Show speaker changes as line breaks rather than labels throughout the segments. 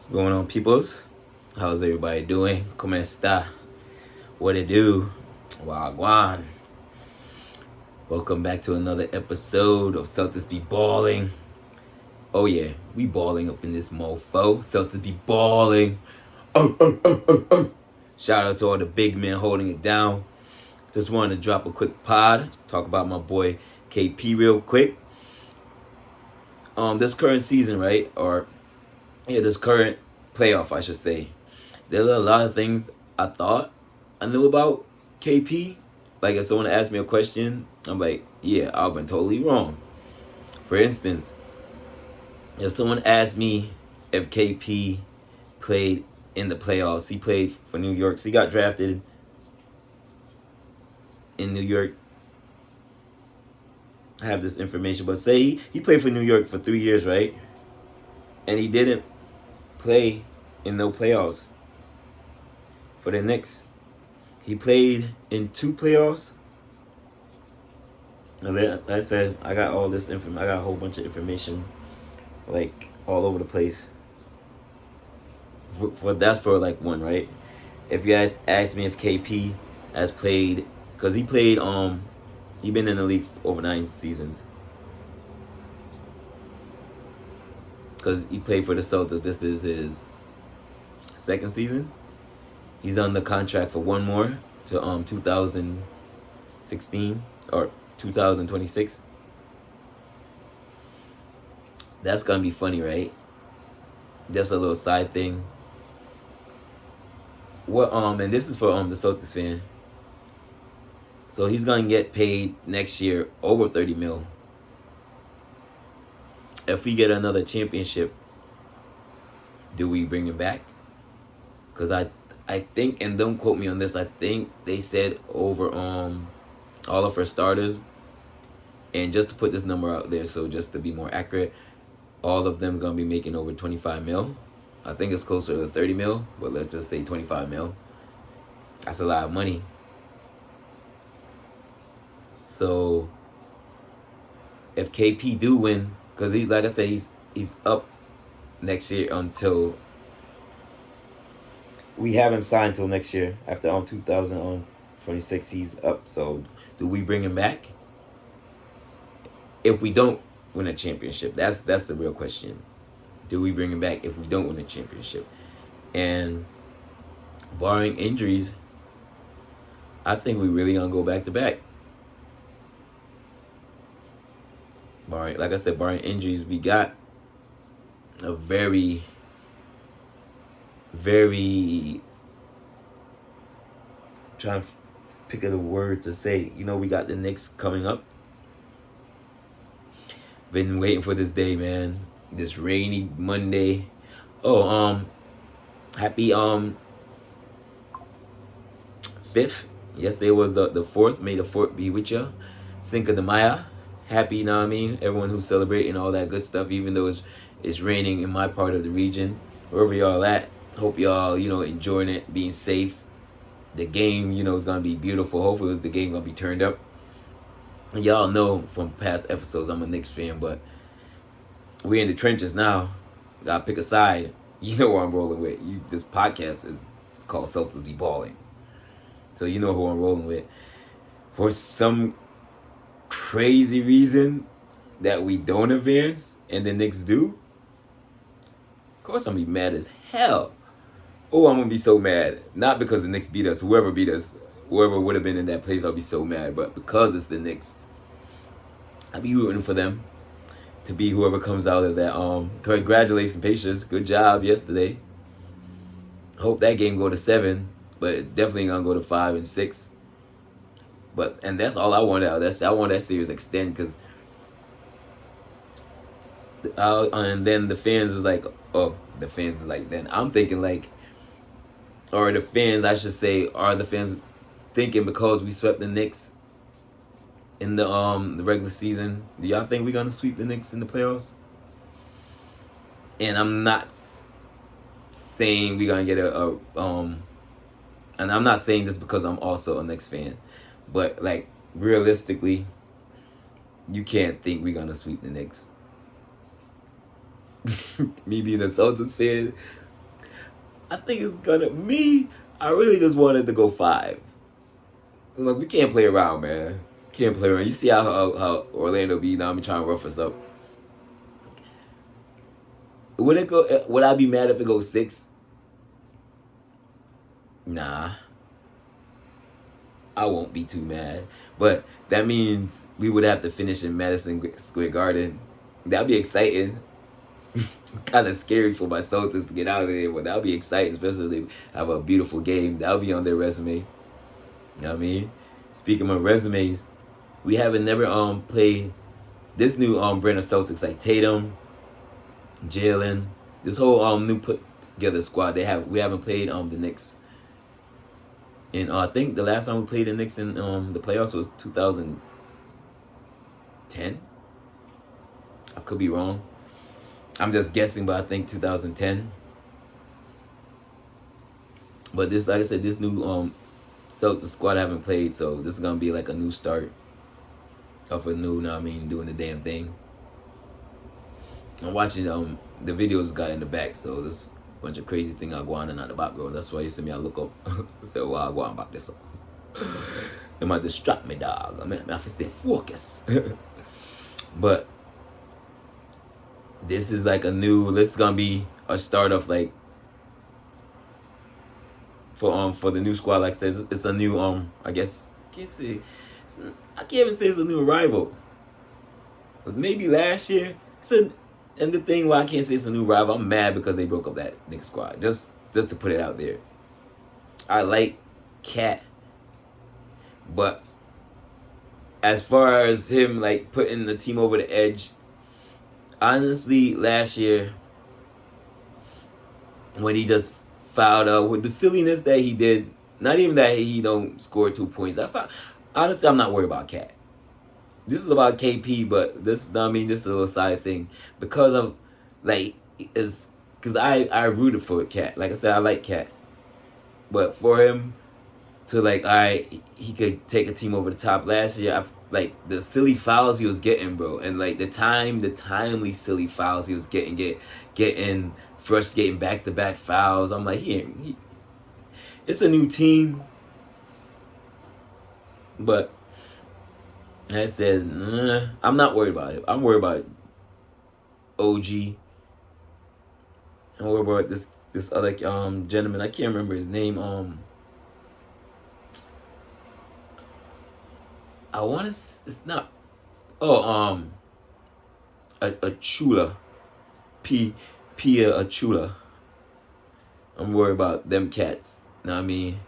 What's going on, peoples? How's everybody doing? ¿Cómo está? What it do? Wagwan. Welcome back to another episode of Celtics B Ball'n. Oh yeah, we balling up in this mofo. Celtics be balling. Shout out to all the big men holding it down. Just wanted to drop a quick pod, talk about my boy KP real quick. This current season, right? This current playoff, I should say. There are a lot of things I thought I knew about KP. Like if someone asked me a question, I'm like, yeah, I've been totally wrong. For instance, if someone asked me if KP played in the playoffs, he played for New York. So he got drafted in New York. I have this information, but say he played for New York for 3 years, right? And he didn't play in no playoffs for the Knicks. He played in 2 playoffs. And then, like I said, I got all this information. I got a whole bunch of information, like all over the place. That's for like one, right? If you guys ask me if KP has played, cause he played he been in the league for over 9 seasons. Cause he played for the Celtics. This is his 2nd season. He's on the contract for one more to 2016 or 2026. That's gonna be funny, right? That's a little side thing. What and this is for the Celtics fan. So he's gonna get paid next year over 30 mil. If we get another championship, do we bring him back? Cause I think, and don't quote me on this, I think they said over all of our starters, and just to put this number out there, so just to be more accurate, all of them gonna be making over 25 mil. I think it's closer to 30 mil, but let's just say 25 mil. That's a lot of money. So if KP do win, because he's, like I said, he's up next year until we have him signed till next year. After 2026, he's up. So do we bring him back? If we don't win a championship, that's the real question. Do we bring him back if we don't win a championship? And barring injuries, I think we really gonna go back to back. Like I said, barring injuries, we got a very, very, trying to pick a word to say. We got the Knicks coming up. Been waiting for this day, man. This rainy Monday. Oh, happy 5th. Yesterday was the 4th. May the 4th be with you. Cinco de Mayo. Happy, you know what I mean? Everyone who's celebrating all that good stuff, even though it's raining in my part of the region. Wherever y'all at, hope y'all, enjoying it, being safe. The game, is going to be beautiful. Hopefully the game going to be turned up. And y'all know from past episodes I'm a Knicks fan, but we in the trenches now. Gotta pick a side. You know who I'm rolling with. This podcast is called Celtics B Ball'n. So you know who I'm rolling with. For some crazy reason that we don't advance and the Knicks do, of course I'm gonna be mad as hell. Oh, I'm gonna be so mad. Not because the Knicks beat us. Whoever beat us, whoever would have been in that place, I'll be so mad. But because it's the Knicks, I'll be rooting for them to be whoever comes out of that. Congratulations, Pacers. Good job yesterday. Hope that game go to 7, but it definitely gonna go to 5 and 6. And that's all I want out. I want that series extend, because and then the fans is like, then I'm thinking like, or the fans, I should say, are the fans thinking because we swept the Knicks in the regular season, do y'all think we're gonna sweep the Knicks in the playoffs? And I'm not saying we're gonna get and I'm not saying this because I'm also a Knicks fan, but like realistically, you can't think we're gonna sweep the Knicks. Me being a Celtics fan, I think it's gonna me. I really just wanted to go 5. Look, we can't play around, man. Can't play around. You see how Orlando be now? I'm trying to rough us up. Would it go? Would I be mad if it goes 6? Nah, I won't be too mad. But that means we would have to finish in Madison Square Garden. That'd be exciting. Kind of scary for my Celtics to get out of there, but that'll be exciting, especially if they have a beautiful game. That'll be on their resume. You know what I mean? Speaking of resumes, we haven't never played this new brand of Celtics like Tatum, Jalen, this whole new put together squad. We haven't played the Knicks. And I think the last time we played the Knicks in the playoffs was 2010. I could be wrong. I'm just guessing, but I think 2010. But this, like I said, this new Celtics squad I haven't played, so this is gonna be like a new start of a new, doing the damn thing. I'm watching the videos got in the back, so there's a bunch of crazy thing I go on in the background. That's why you see me I look up. I say, well, I go on back this up. It might distract me, dog. I have to stay focused. But this is like this is gonna be a start of like for the new squad. Like I said, it's a new I guess I can't even say it's a new arrival. But maybe last year. And the thing why I can't say it's a new rival, I'm mad because they broke up that Knicks squad. Just to put it out there. I like Cat, but as far as him like putting the team over the edge, honestly, last year when he just fouled up with the silliness that he did, not even that he don't score 2 points. That's not. Honestly, I'm not worried about Cat. This is about KP, but this is a little side thing because of like is because I rooted for Cat. Like I said, I like Cat, but for him to like, he could take a team over the top last year. Like the silly fouls he was getting, bro, and like the timely silly fouls he was getting back-to-back fouls. I'm like, it's a new team, but. I said, I'm not worried about it. I'm worried about OG. I'm worried about this other gentleman. I can't remember his name. I want to. It's not. Oh, Achula, Pia Achula. I'm worried about them cats. Know what I mean?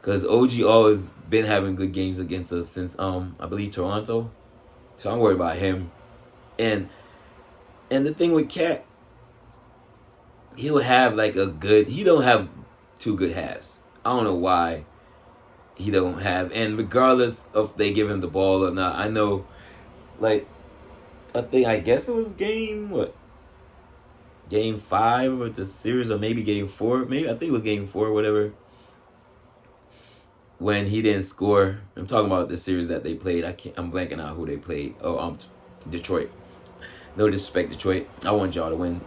Because OG always been having good games against us since I believe Toronto. So I'm worried about him. And the thing with Cat, he'll have like he don't have 2 good halves. I don't know why he don't have. And regardless of they give him the ball or not, I know like I guess it was game 5 of the series, or maybe game 4. Maybe I think it was game 4 or whatever. When he didn't score, I'm talking about the series that they played. I'm blanking out who they played. Oh, Detroit. No disrespect, Detroit. I want y'all to win.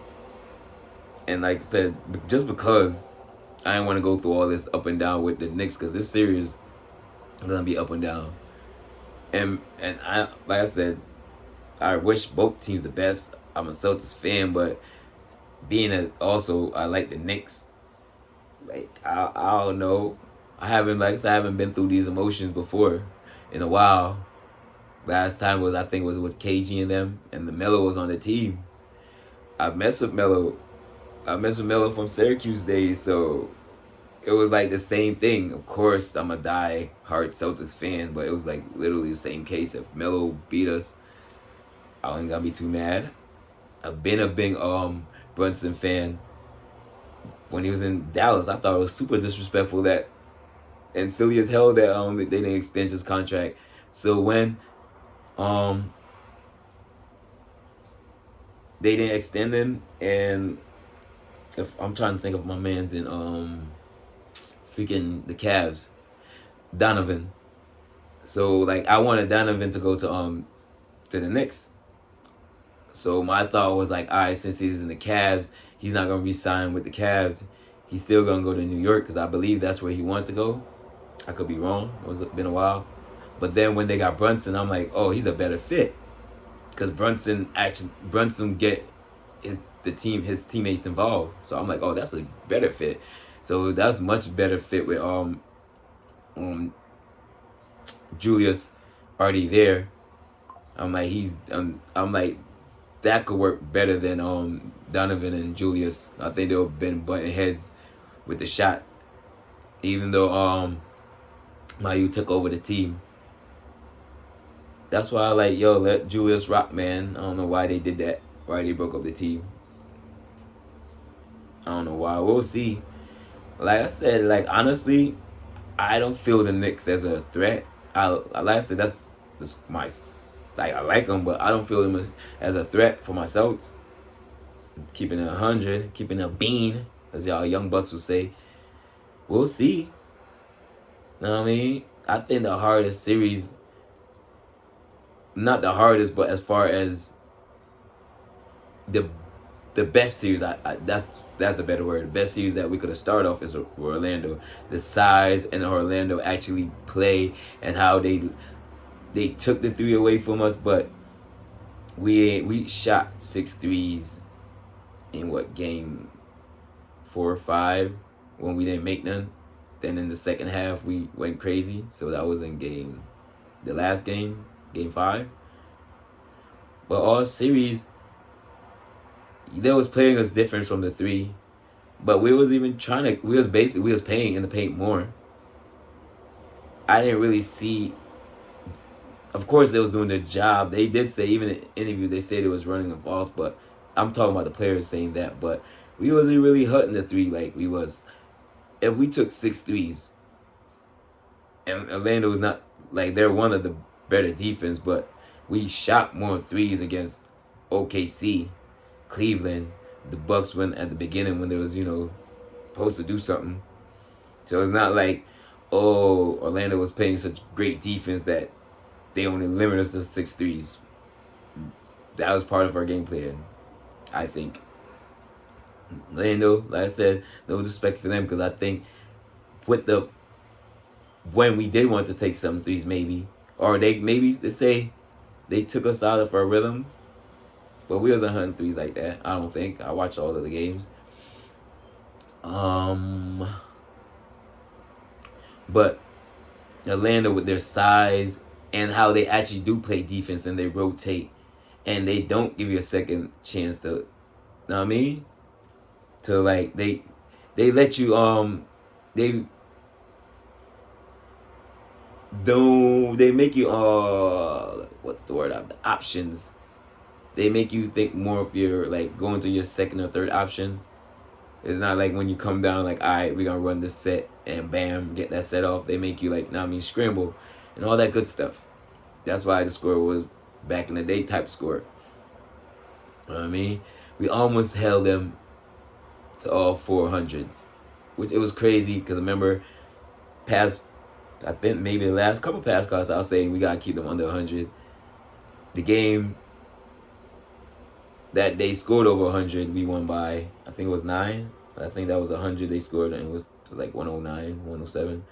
And like I said, just because I didn't want to go through all this up and down with the Knicks, because this series is gonna be up and down. And I, like I said, I wish both teams the best. I'm a Celtics fan, but also I like the Knicks. Like I don't know. I haven't been through these emotions before in a while. Last time was with KG and them, and the Melo was on the team. I messed with Melo from Syracuse days, so it was like the same thing. Of course, I'm a die-hard Celtics fan, but it was like literally the same case. If Melo beat us, I ain't gonna be too mad. I've been a big Brunson fan. When he was in Dallas, I thought it was super disrespectful and silly as hell that they didn't extend his contract. So when they didn't extend him, and if I'm trying to think of my man's in freaking the Cavs, Donovan. So like I wanted Donovan to go to the Knicks. So my thought was like, all right, since he's in the Cavs, he's not gonna re-sign with the Cavs. he's still gonna go to New York because I believe that's where he wanted to go. I could be wrong. It's been a while. But then when they got Brunson, I'm like, oh, he's a better fit because Brunson get his teammates involved. So I'm like, oh, that's a better fit. So that's much better fit with Julius already there. I'm like that could work better than Donovan and Julius. I think they'll been butting heads with the shot, even though Mayo took over the team. That's why I like, yo, let Julius rock, man. I don't know why they did that. Why they broke up the team. I don't know why. We'll see. Like I said, like honestly, I don't feel the Knicks as a threat. Like I said, that's my like I like them, but I don't feel them as a threat for my Celtics. Keeping it 100, keeping it a bean, as y'all young bucks would say. We'll see. Know what I mean? I think the hardest series, not the hardest, but as far as the best series, that's the better word. The best series that we could have started off is Orlando. The size and Orlando actually play and how they took the 3 away from us, but we shot 6 threes in what, game 4 or 5 when we didn't make none. Then in the second half we went crazy. So that was in the last game 5. But all series, they was playing us different from the 3, but we was playing in the paint more. I didn't really see. Of course, they was doing their job. They did say, even in interviews, they said it was running and false, but I'm talking about the players saying that. But we wasn't really hurting the 3 like we was. If we took 6 threes, and Orlando was not, like, they're one of the better defense, but we shot more 3s against OKC, Cleveland. The Bucks went at the beginning when they was, supposed to do something. So it's not like, oh, Orlando was playing such great defense that they only limited us to 6 threes. That was part of our game plan, I think. Orlando, like I said, no disrespect for them, because I think when we did want to take some threes, maybe, or they say they took us out of our rhythm, but we wasn't hunting threes like that. I don't think. I watched all of the games. But Orlando, with their size and how they actually do play defense and they rotate and they don't give you a second chance to, know what I mean? To, like, they let you they make you what's the word, the options. They make you think more if you're, like, going to your second or third option. It's not like when you come down, like, all right, we're going to run this set and bam, get that set off. They make you, like, scramble and all that good stuff. That's why the score was back in the day type score. You know what I mean? We almost held them to all 400s, which it was crazy because remember, I think maybe the last couple past calls, I was saying we got to keep them under 100. The game that they scored over 100, we won by, I think it was 9. I think that was 100 they scored, and it was like 109, 107.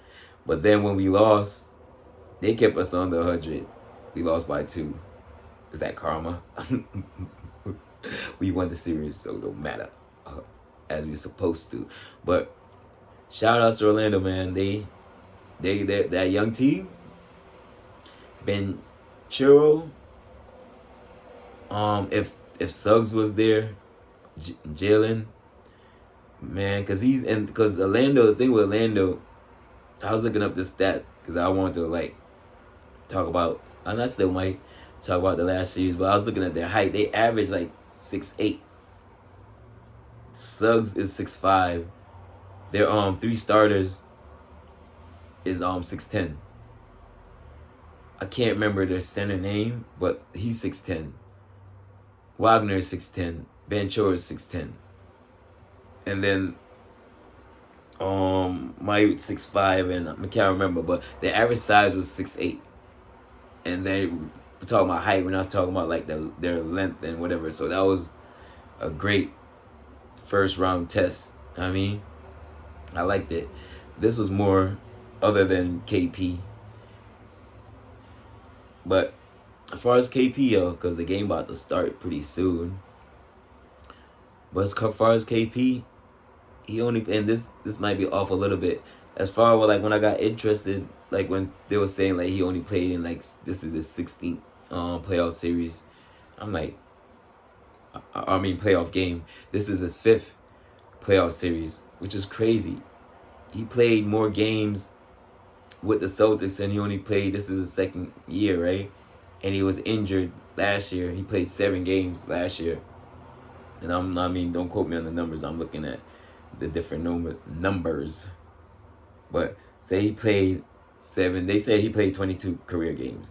But then when we lost, they kept us under 100. We lost by 2. Is that karma? We won the series, so it don't matter, as we're supposed to. But shout out to Orlando, man. They that young team, Ben Churro. If Suggs was there, Jalen, man, because Orlando. The thing with Orlando, I was looking up this stat because I wanted to, like, talk about, and I still might talk about the last series, but I was looking at their height. They average like 6'8". Suggs is 6'5". Their 3 starters is 6'10". I can't remember their center name, but he's 6'10". Wagner is 6'10". Banchor is 6'10". And then Mayo 6'5", and I can't remember, but their average size was 6'8". And then we're talking about height, we're not talking about like their length and whatever. So that was a great first round test. I mean, I liked it. This was more other than KP. But as far as KP, because the game about to start pretty soon. But as far as KP, he only, and this might be off a little bit. As far as like when I got interested, like when they were saying like he only played in like this is his 16th playoff series. I'm like, I mean playoff game. This is his 5th playoff series, which is crazy. He played more games with the Celtics, and he only played. This is his 2nd year, right? And he was injured last year. He played 7 games last year, and I mean, don't quote me on the numbers. I'm looking at the different numbers, but say he played 7. They say he played 22 career games.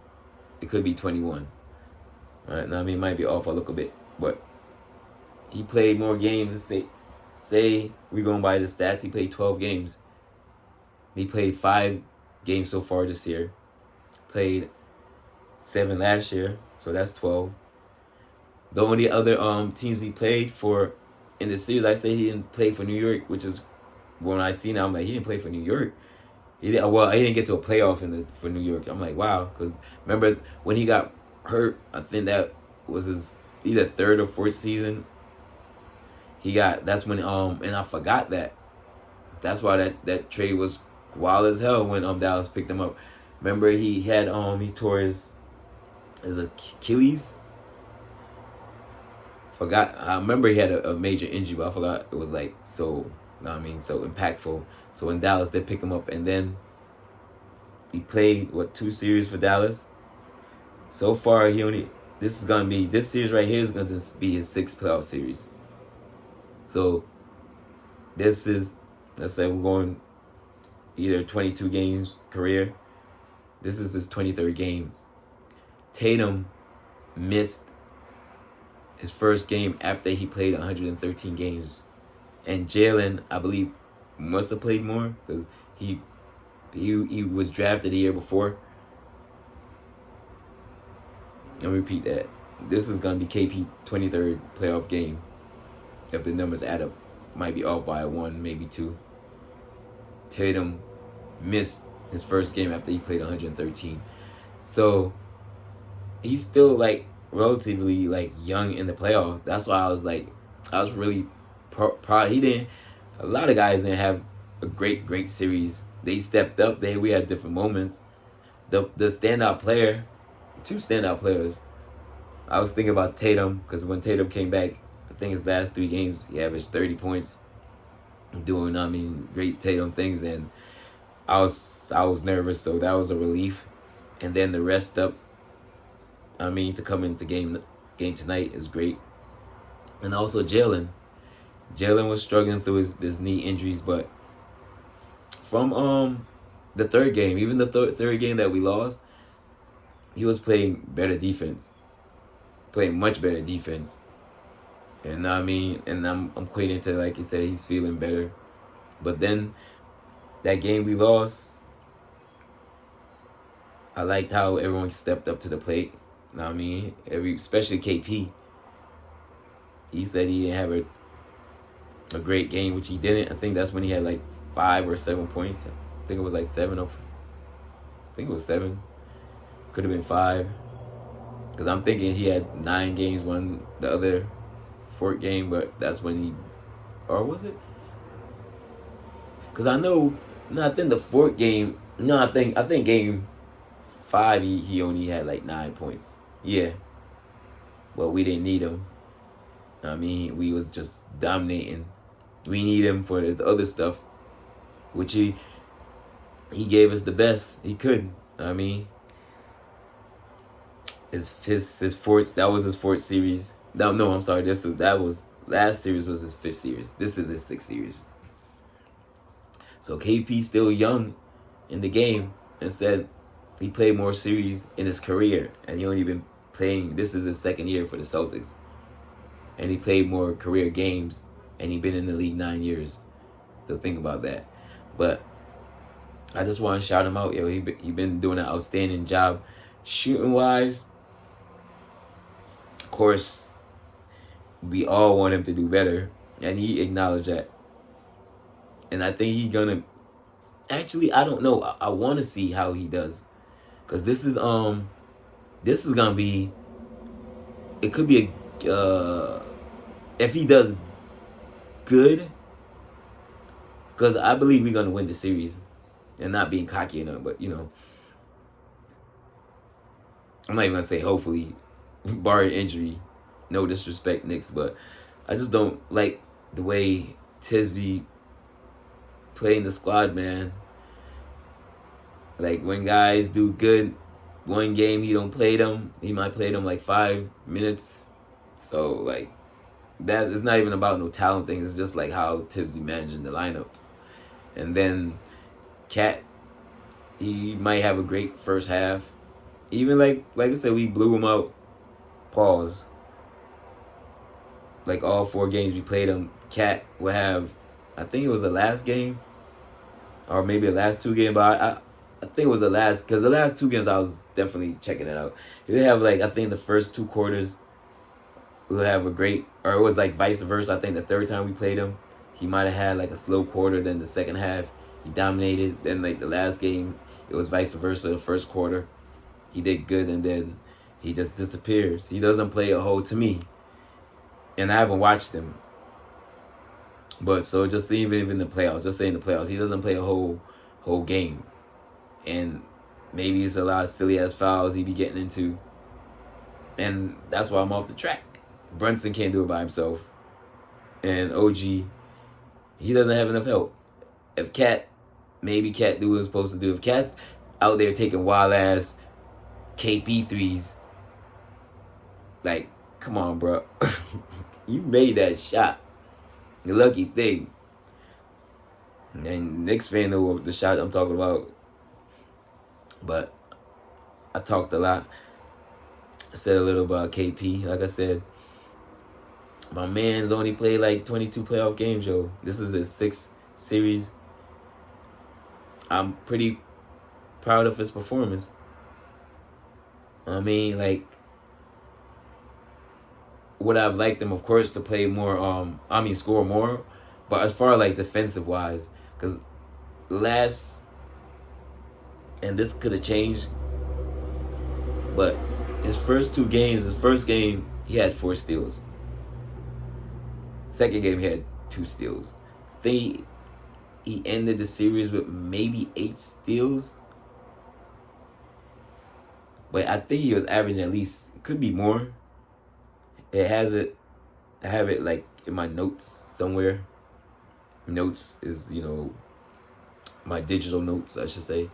It could be 21. Right? Now, I mean, it might be off a little bit, but he played more games. Say we're going by the stats. He played 12 games. He played 5 games so far this year. Played 7 last year, so that's 12. The only other teams he played for in the series, I say he didn't play for New York, which is when I see now, I'm like, he didn't play for New York. He didn't get to a playoff for New York. I'm like, wow, because remember when he got hurt, I think that was his either 3rd or 4th season. That's when and I forgot that. That's why that trade was wild as hell when Dallas picked him up. Remember he tore his Achilles. I remember he had a major injury, but I forgot it was like so impactful. So in Dallas they pick him up, and then he played 2 series for Dallas. So far this series right here is gonna be his 6th playoff series. So this is, let's say we're going either 22 games career. This is his 23rd game. Tatum missed his first game after he played 113 games. And Jalen, I believe, must have played more because he was drafted the year before. I'll repeat that. This is going to be KP 23rd playoff game. If the numbers add up, might be off by 1, maybe 2. Tatum missed his first game after he played 113. So he's still like relatively like young in the playoffs. That's why I was really proud. A lot of guys didn't have a great series. They stepped up. We had different moments. The standout player, 2 standout players. I was thinking about Tatum because when Tatum came back, I think his last 3 games he averaged 30 points, doing great Tatum things, and I was nervous, so that was a relief. And then the rest up, to come into game tonight is great. And also Jalen was struggling through his knee injuries, but from the 3rd game, even the third game that we lost, he was playing better defense, playing much better defense. And and I'm equating to, like you said, he's feeling better. But then that game we lost, I liked how everyone stepped up to the plate. Especially KP. He said he didn't have a great game, which he didn't. I think that's when he had like 5 or 7 points. I think it was like 7 I think it was 7. Could have been 5. Because I'm thinking he had 9 games, won the other 4th game, but that's when or was it? Because I think the 4th game, I think game 5 he only had like 9 points. Yeah. But we didn't need him. We was just dominating. We need him for his other stuff, which he gave us the best he could. His fourth, that was his 4th series. No, I'm sorry. Last series was his 5th series. This is his 6th series. So KP still young in the game, and said he played more series in his career, and he only been playing. This is his 2nd year for the Celtics, and he played more career games, and he been in the league 9 years. So think about that. But I just want to shout him out. He been doing an outstanding job, shooting wise. Of course, we all want him to do better, and he acknowledged that. And I think he's gonna. Actually, I don't know. I want to see how he does, cause this is gonna be. It could be a. If he does good, cause I believe we're gonna win the series, and not being cocky enough, but I'm not even gonna say hopefully, barring injury. No disrespect, Knicks, but I just don't like the way Tisby playing the squad, man. Like when guys do good, one game he don't play them. He might play them like 5 minutes. So like that it's not even about no talent thing. It's just like how Tibbs be managing the lineups. And then Cat, he might have a great first half. Even like I said, we blew him out. Pause. Like all 4 games we played him, Cat would have, I think it was the last game, or maybe the last 2 games, but I think it was the last, because the last 2 games I was definitely checking it out. He would have like, I think the first 2 quarters, we would have a great, or it was like vice versa. I think the third time we played him, he might have had like a slow quarter. Then the second half, he dominated. Then like the last game, it was vice versa. The first quarter, he did good, and then he just disappears. He doesn't play a whole, to me, and I haven't watched him. But so just even in the playoffs, just saying the playoffs, he doesn't play a whole game, and maybe it's a lot of silly ass fouls he be getting into, and that's why I'm off the track. Brunson can't do it by himself, and OG, he doesn't have enough help. If maybe Cat do what he's supposed to do. If Cat's out there taking wild ass KP threes, like, come on, bro, you made that shot. The lucky thing. And Knicks fan know what the shot I'm talking about. But I talked a lot. I said a little about KP. Like I said, my man's only played like 22 playoff games, yo. This is his 6th series. I'm pretty proud of his performance. I mean, like, would I've liked him, of course, to play more, score more. But as far as like defensive wise, because and this could have changed, but his first game, he had 4 steals. Second game, he had 2 steals. I think he ended the series with maybe 8 steals. But I think he was averaging at least, it could be more. I have it like in my notes somewhere. Notes is, my digital notes, I should say.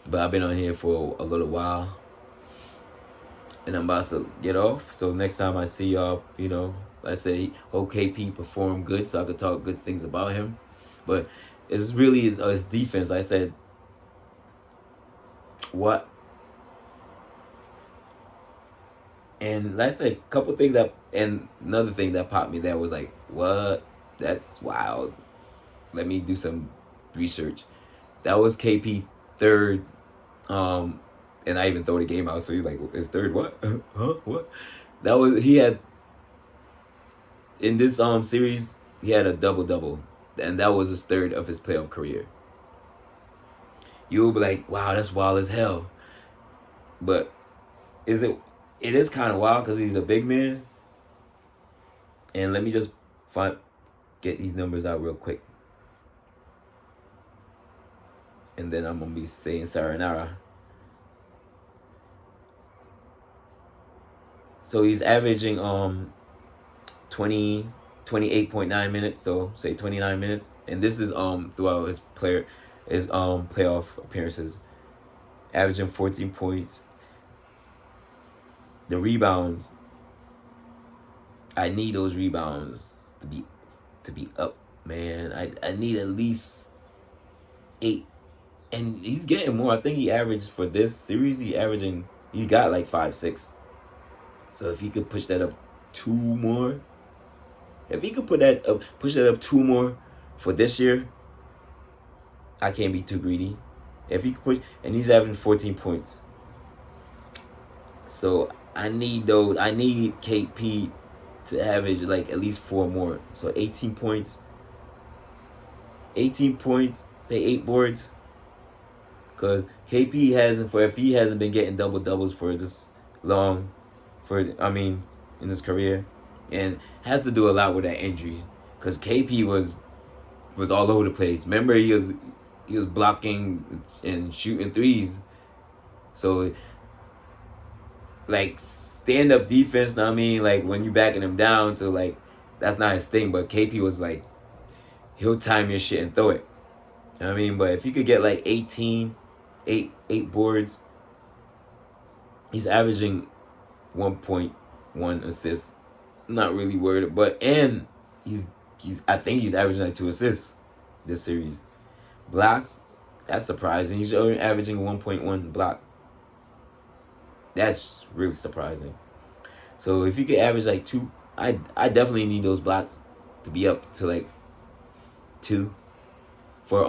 But I've been on here for a little while, and I'm about to get off. So next time I see y'all, let's say OKP performed good, so I could talk good things about him. But it's really his defense. I said, what? And that's a couple things and another thing that popped me there was like, what? That's wild. Let me do some research. That was KP third, and I even throw the game out. So he's like, his third what? Huh? What? He had, in this series, he had a double-double, and that was his 3rd of his playoff career. You'll be like, wow, that's wild as hell. But it is kind of wild because he's a big man. And let me just get these numbers out real quick. And then I'm going to be saying sayonara. So he's averaging 28.9 minutes, so say 29 minutes. And this is throughout his playoff appearances. Averaging 14 points. The rebounds, I need those rebounds to be up, man. I need at least 8. And he's getting more. I think he averaged for this series, he got like 5, 6. So if he could push that up 2 more, push that up 2 more for this year, I can't be too greedy. If he could push, and he's averaging 14 points. So I need KP to average like at least 4 more. So 18 points. 18 points, say 8 boards. Because KP hasn't, if he hasn't been getting double doubles for this long, in his career, and has to do a lot with that injury. Because KP was all over the place. Remember, he was blocking and shooting threes. So, like, stand up defense, know what I mean? Like, when you backing him down to, like, that's not his thing. But KP was like, he'll time your shit and throw it. You know what I mean? But if you could get like 18, 8 boards, he's averaging 1.1 assists. I'm not really worried, but and I think he's averaging like 2 assists this series. Blocks, that's surprising. He's only averaging 1.1 block. That's really surprising. So if you could average like 2, I definitely need those blocks to be up to like 2 for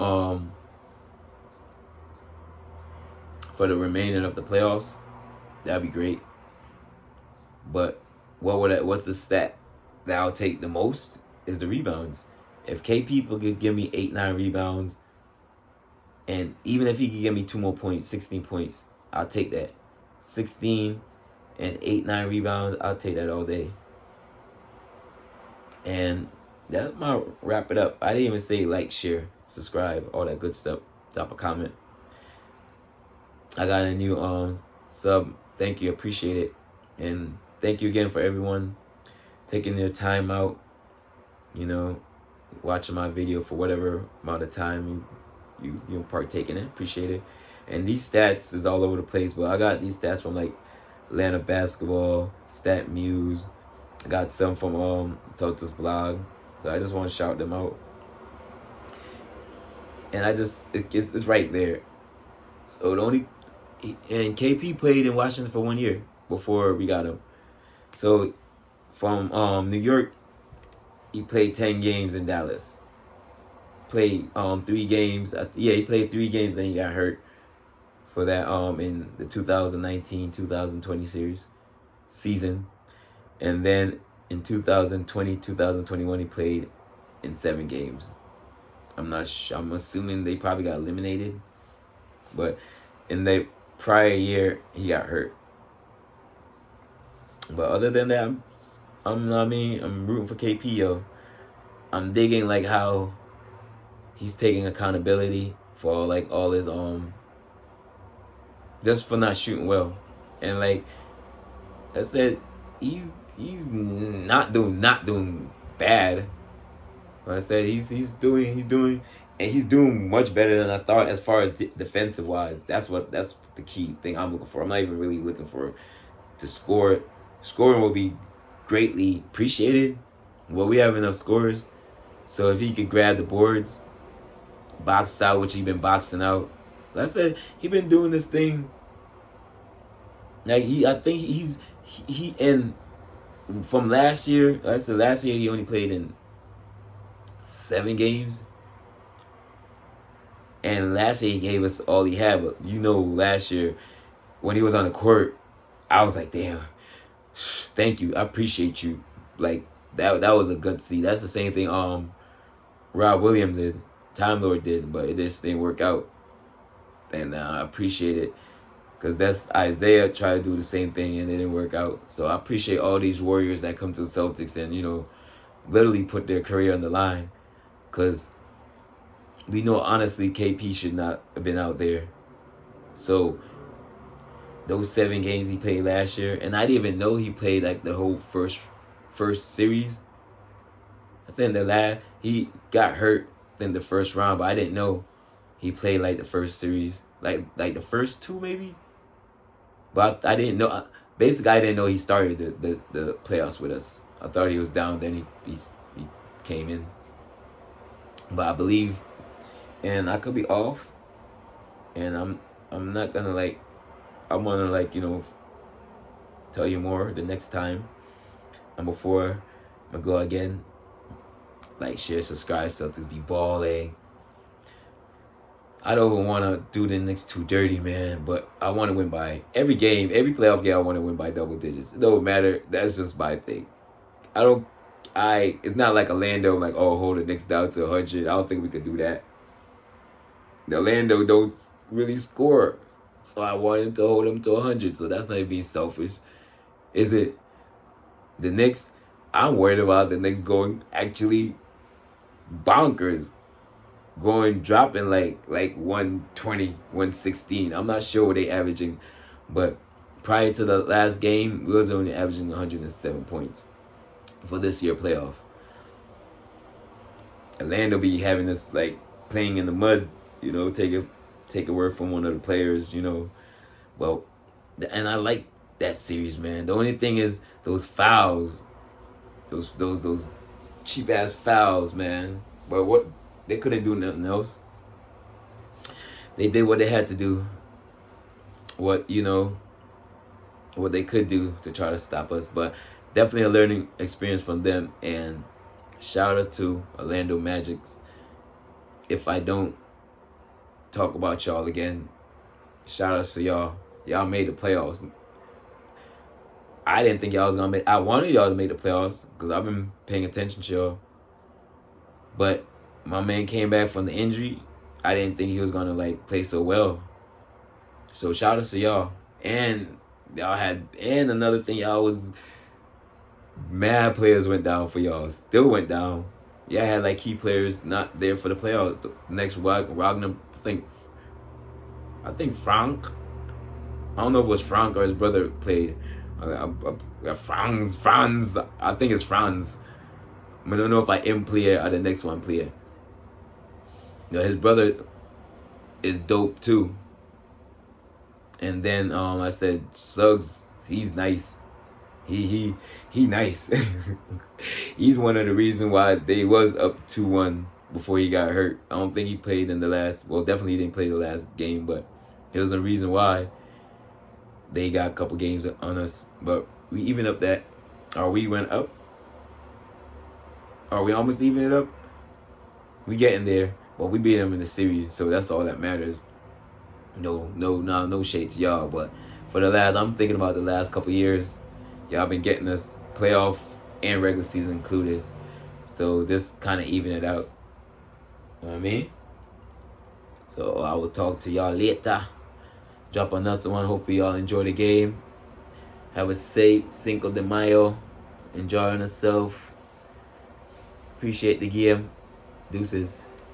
the remainder of the playoffs. That'd be great. But what's the stat that I'll take the most is the rebounds. If KP could give me 8-9 rebounds, and even if he could give me 2 more points, 16 points, I'll take that. 16 and 8-9 rebounds, I'll take that all day. And that might wrap it up. I didn't even say like, share, subscribe, all that good stuff. Drop a comment. I got a new sub. Thank you, appreciate it. And thank you again for everyone taking their time out, watching my video for whatever amount of time you partake in it. Appreciate it. And these stats is all over the place, but I got these stats from like Atlanta Basketball, Stat Muse. I got some from Celtics blog. So I just want to shout them out. And it's right there. So and KP played in Washington for 1 year before we got him. So from New York, he played 10 games in Dallas. Played 3 games. He played 3 games and he got hurt for that in the 2019-2020 season. And then in 2020-2021 he played in 7 games. I'm not sure. I'm assuming they probably got eliminated. But in the prior year he got hurt. But other than that, I'm rooting for KP, yo. I'm digging like how he's taking accountability for like all his just for not shooting well. And like I said, he's not doing bad. Like I said, he's doing much better than I thought as far as defensive wise. That's the key thing I'm looking for. I'm not even really looking for to score. Scoring will be greatly appreciated. Well, we have enough scorers, so if he could grab the boards, box out, which he's been boxing out. Like I said, he been doing this thing. Like I think he and from last year. Like I said, last year he only played in 7 games. And last year he gave us all he had, but last year when he was on the court, I was like, damn, thank you, I appreciate you. Like that was a good see. That's the same thing Rob Williams did, Time Lord did, but it just didn't work out. And I appreciate it because that's Isaiah tried to do the same thing and it didn't work out. So I appreciate all these Warriors that come to the Celtics and literally put their career on the line, because we know honestly KP should not have been out there. So those 7 games he played last year, and I didn't even know he played like the whole first series. I think he got hurt in the first round, but I didn't know he played like the first series, like the first 2 maybe. But I didn't know. Basically, I didn't know he started the playoffs with us. I thought he was down, then he came in. But I believe, and I could be off, and I'm not gonna I want to tell you more the next time. And before I go again, share, subscribe, Celtics B Ball'n. I don't even want to do the Knicks too dirty, man, but I want to win by every playoff game. I want to win by double digits. It don't matter. That's just my thing. I it's not like Orlando, like, oh, hold the Knicks down to 100. I don't think we could do that. The Orlando don't really score. So I want him to hold him to 100. So that's not being selfish. Is it the Knicks? I'm worried about the Knicks going actually bonkers. Dropping like 120, 116. I'm not sure what they averaging. But prior to the last game, we was only averaging 107 points for this year playoff. Orlando be having us like playing in the mud, take a word from one of the players, Well, and I like that series, man. The only thing is those fouls, those cheap ass fouls, man. But what they couldn't do nothing else. They did what they had to do. What they could do to try to stop us, but definitely a learning experience from them. And shout out to Orlando Magics. If I don't talk about y'all again, shout out to y'all. Y'all made the playoffs. I didn't think y'all was gonna make. I wanted y'all to make the playoffs because I've been paying attention to y'all. But my man came back from the injury. I didn't think he was gonna play so well. So shout out to y'all. And and another thing, y'all was mad players went down for y'all. Still went down. Y'all had key players not there for the playoffs. The next Wagner, I think Frank. I don't know if it was Frank or his brother played. Franz. I think it's Franz. I don't know if I am player or the next one player. His brother is dope too. And then I said Suggs, he's nice. He nice. He's one of the reasons why they was up 2-1 before he got hurt. I don't think he played in the last. Well, definitely he didn't play the last game, but it was a reason why they got a couple games on us. But we even up that, or we went up. Are we almost even it up? We getting there. Well, we beat them in the series, so that's all that matters. No shade to y'all, but I'm thinking about the last couple years, y'all been getting us playoff and regular season included. So this kind of even it out. You know what I mean? So I will talk to y'all later. Drop another one. Hope y'all enjoy the game. Have a safe Cinco de Mayo. Enjoying yourself. Appreciate the game. Deuces.